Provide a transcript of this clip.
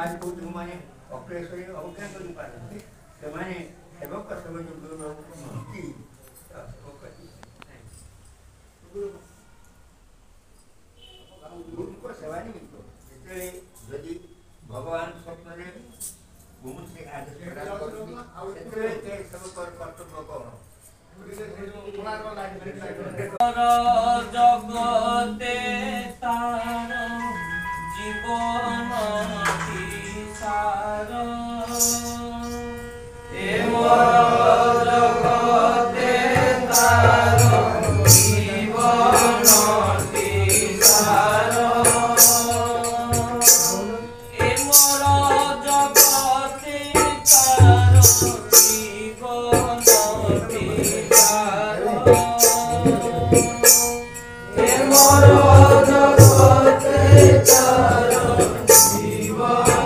आज को माने ଅକ୍ଲେଶ୍ୱରୀ ଅବଜ୍ଞା କରିପାରନ୍ତି ସେମାନେ ସେବକ ସବୁ ଗୁରୁଙ୍କ ସେବା ନିମିତ୍ତ ଯେତେବେଳେ ଯଦି ଭଗବାନ ସ୍ୱପ୍ନରେ ଗୁରୁଙ୍କୁ ଆଦେଶ କରନ୍ତି ସେତେବେଳେ ସେବକର କର୍ତ୍ତବ୍ୟ କ'ଣ? জগতে তার জীবন সার জগতে তার জীবন সার এমর জগতে তার জীবন জীবন